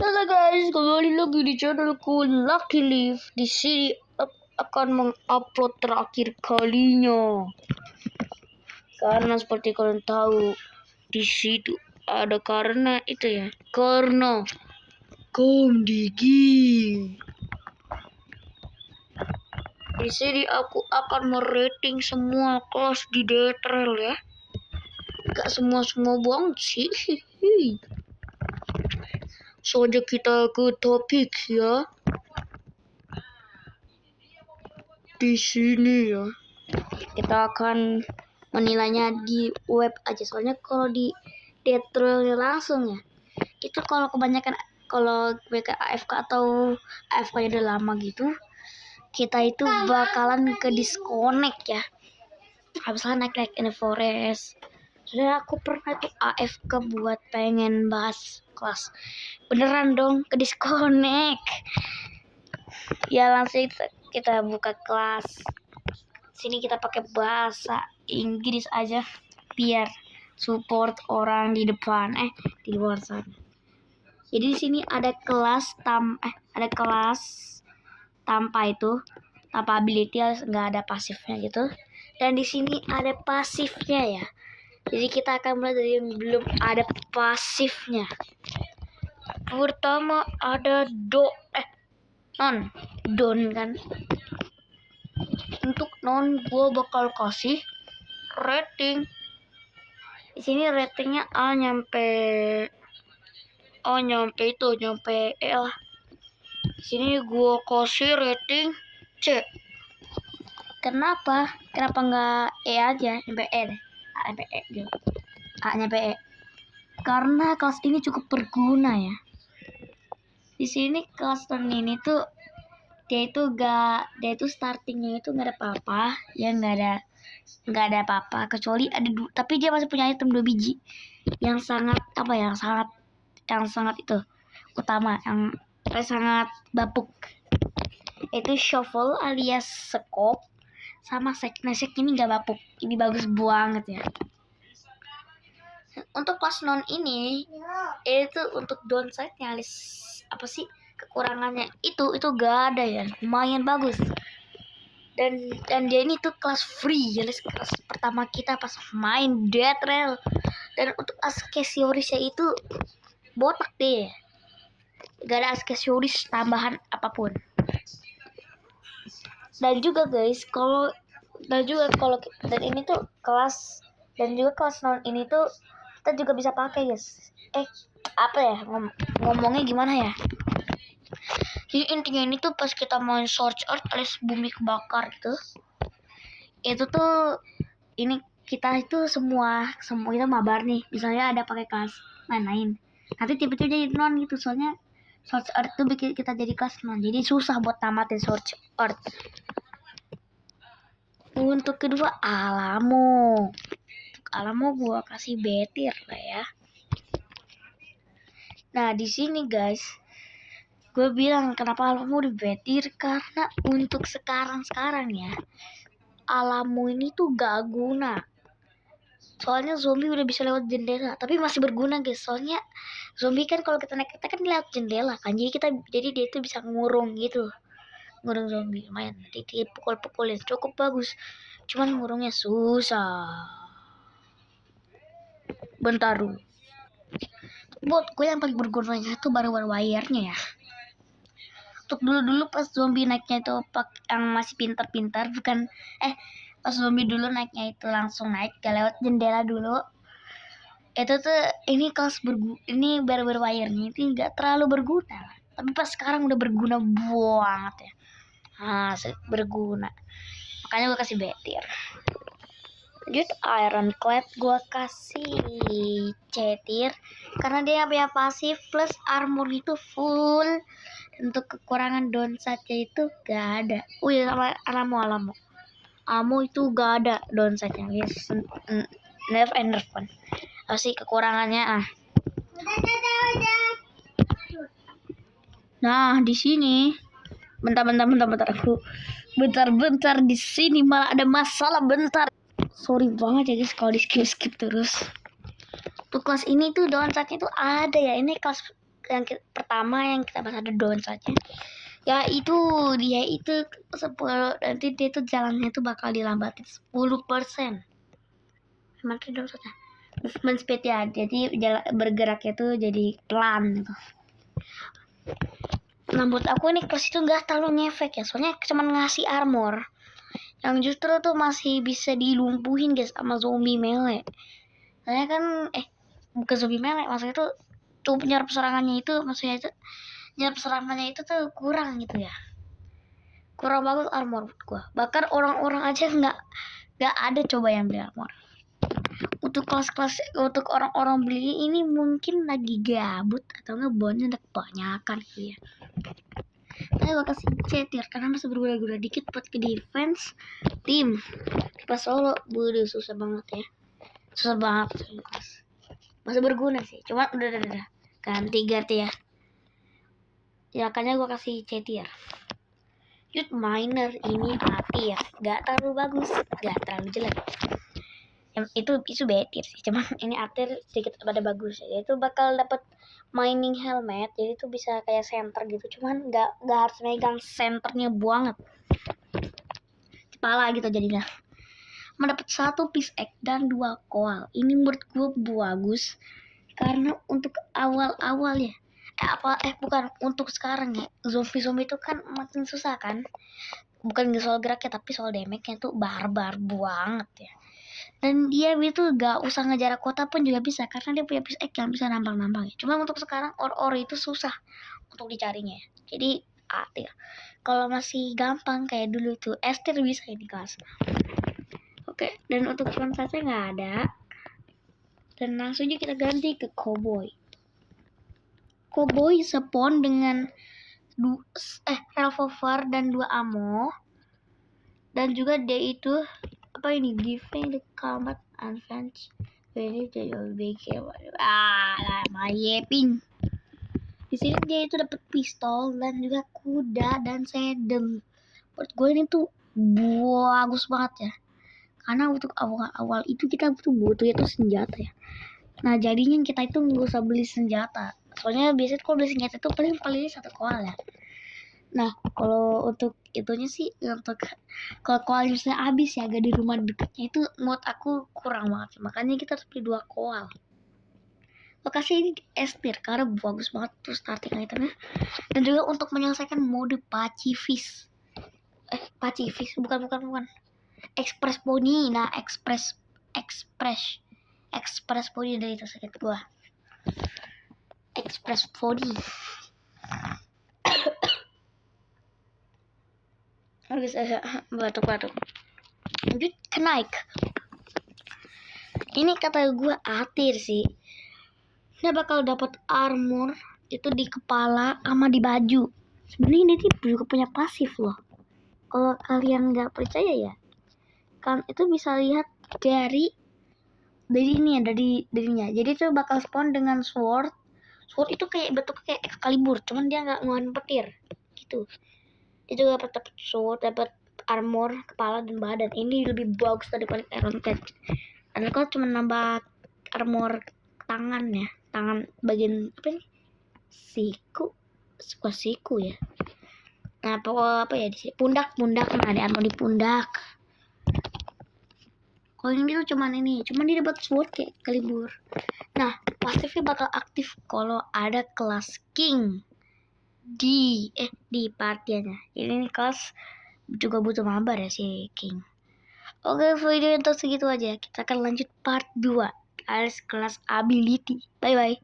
Halo guys, kembali lagi di channelku Lucky Live. Di sini akan mengupload terakhir kalinya. Karena seperti kalian tahu, di situ ada karena itu ya. Karena Komdigi. Di sini aku akan merating semua kelas di Detrel ya. Gak semua banget sih. Saja kita ke topik ya. Di sini ya, kita akan menilainya di web aja. Soalnya kalau di Detrel langsung ya, itu kalau kebanyakan kalau mereka AFK atau AFK udah lama gitu, kita itu bakalan ke disconnect ya. Habislah naik in the forest. Sudah aku pernah tuh AFK buat pengen bahas kelas. Beneran dong ke disconnect. Ya langsung kita buka kelas. Sini kita pakai bahasa Inggris aja biar support orang di depan di luar sana. Jadi di sini ada kelas tanpa ability, nggak ada pasifnya gitu. Dan di sini ada pasifnya ya. Jadi kita akan mulai dari yang belum ada pasifnya. Pertama ada don kan. Untuk non gue bakal kasih rating. Di sini ratingnya nyampe E lah. Di sini gue kasih rating C. Kenapa nggak E aja, nyampe E deh. Nyampe E gitu. Nyampe E. Karena kelas ini cukup berguna ya. Di sini kelas ini tuh dia itu startingnya itu nggak ada apa-apa, ya nggak ada apa-apa kecuali ada tapi dia masih punya item 2 biji yang sangat itu utama, yang sangat bapuk. Itu shovel alias scope sama sek. Nah, sek ini nggak bapuk, ini bagus banget ya. Untuk kelas non ini itu untuk downside-nya alias kekurangannya itu gak ada ya, lumayan bagus. Dan dia ini tuh kelas free, jadi kelas pertama kita pas main Detrel. Dan untuk aksesorisnya itu botak deh, gak ada aksesoris tambahan apapun. Dan juga guys, dan ini tuh kelas non ini tuh kita juga bisa pakai guys. Ngomongnya gimana ya? Jadi intinya ini tuh pas kita main Search Earth alias bumi kebakar gitu, itu tuh ini kita itu semua kita mabar nih, misalnya ada pakai kelas main nanti tiba-tiba jadi non gitu. Soalnya Search Earth tuh bikin kita jadi kelas non, jadi susah buat tamatin Search Earth. Untuk kedua Alamo gua kasih betir lah ya. Nah di sini guys, gue bilang kenapa Alamo di betir, karena untuk sekarang ya Alamo ini tuh gak guna. Soalnya zombie udah bisa lewat jendela, tapi masih berguna guys. Soalnya zombie kan kalau kita naik kan lewat jendela kan, jadi dia itu bisa ngurung gitu, ngurung zombie lumayan. Nanti dipukul-pukulin cukup bagus, cuman ngurungnya susah. Bentar dulu, buat gue yang paling berguna itu baru wire-nya ya. Untuk dulu pas zombie naiknya itu yang masih pintar-pintar, bukan pas zombie dulu naiknya itu langsung naik gak lewat jendela dulu. Itu tuh ini kelas ini baru wire-nya itu nggak terlalu berguna, tapi pas sekarang udah berguna banget ya. Berguna, makanya gue kasih betir. Lanjut Ironclad gue kasih cetir karena dia punya pasif plus armor itu full. Untuk kekurangan downside-nya itu gak ada. Sama Alamo itu gak ada downside-nya, yes. Nerf kan. Kekurangannya Nah, di sini bentar aku. Bentar di sini malah ada masalah bentar. Sorry banget ya guys kalau di skip terus. Tuh kelas ini tuh downside-nya tuh ada ya. Ini pertama yang kita bahas ada Dawn saja. Ya itu dia itu 10, nanti dia tuh jalannya tuh bakal dilambatin 10%. Makin dong saja. Movement speed ya, jadi bergeraknya tuh jadi pelan gitu. Nah buat aku ini kelas itu nggak terlalu ngefek ya, soalnya cuma ngasih armor yang justru tuh masih bisa dilumpuhin guys sama zombie melee. Soalnya kan bukan zombie melee, maksudnya tuh nyerap serangannya itu, maksudnya itu nyerap serangannya itu tuh kurang gitu ya, kurang bagus armor buat gua. Bahkan orang-orang aja nggak ada coba yang beli armor. Untuk kelas-kelas, untuk orang-orang beli ini mungkin lagi gabut atau nggak bonnya udah kebanyakan gitu ya. Saya bakal kasih cetir karena masih berguna-guna dikit buat ke defense tim. Pas solo bodoh susah banget ya, susah banget kelas. Masih berguna sih, cuma udah ganti ya. Ya makanya gue kasih cetir. Youth Miner ini hati ya, nggak terlalu bagus, nggak terlalu jelek. Yang itu betir sih, cuman ini atir sedikit pada bagus ya. Itu bakal dapat mining helmet, jadi itu bisa kayak center gitu, cuman nggak harus megang centernya banget, kepala gitu jadinya. Mendapat 1 piece egg dan 2 koal. Ini menurut gue bagus karena untuk awal-awal ya, bukan untuk sekarang ya, zombie itu kan makin susah kan, bukan soal geraknya tapi soal damage-nya tuh barbar banget ya. Dan dia itu gak usah ngejar kota pun juga bisa karena dia punya piece egg yang bisa nambang-nambang ya. Cuma untuk sekarang or itu susah untuk dicarinya. Jadi ya. Kalau masih gampang kayak dulu tuh Esther bisa ini kelas. Oke, dan untuk cuman saja nggak ada. Dan langsung aja kita ganti ke cowboy. Cowboy spawn dengan revolver dan 2 ammo. Dan juga dia itu apa ini, giving the combat advantage very to your big mayeping. Di sini dia itu dapat pistol dan juga kuda dan saddle. Buat gue ini tuh bagus banget ya, karena untuk awal itu kita butuh itu senjata ya. Nah jadinya kita itu nggak usah beli senjata, soalnya biasanya kalau beli senjata itu paling 1 koal ya. Nah kalau untuk itunya sih, untuk kalau koal misalnya habis ya gak di rumah dekatnya, itu menurut aku kurang banget, makanya kita harus beli 2 koal. Lokasi ini Estir karena bagus banget tuh starting itemnya, dan juga untuk menyelesaikan mode pacifist bukan Express Pony. Nah Express Pony dari itu sakit gua. Express Pony. Batuk. Lanjut ke Nike. Ini kata gua atir sih. Dia bakal dapat armor itu di kepala sama di baju. Sebenarnya ini juga punya pasif loh. Kalau kalian nggak percaya ya, kan itu bisa lihat dari ini ya, dari dirinya. Jadi itu bakal spawn dengan sword itu kayak bentuk kayak Excalibur, cuman dia nggak ngeluarin petir gitu. Itu dapat sword, dapat armor kepala dan badan. Ini lebih bagus daripada Iron Fist. Karena kalau cuma nambah armor tangan ya, tangan bagian apa nih, siku ya. Nah apa ya di sini pundak. Nah ada armor di pundak. Kalau ini tuh cuman dia dapat sword kayak Excalibur. Nah pasifnya bakal aktif kalau ada kelas king di partiannya. Jadi ini kelas juga butuh mabar ya si king. Oke, video untuk segitu aja. Kita akan lanjut part 2 kelas ability. Bye bye.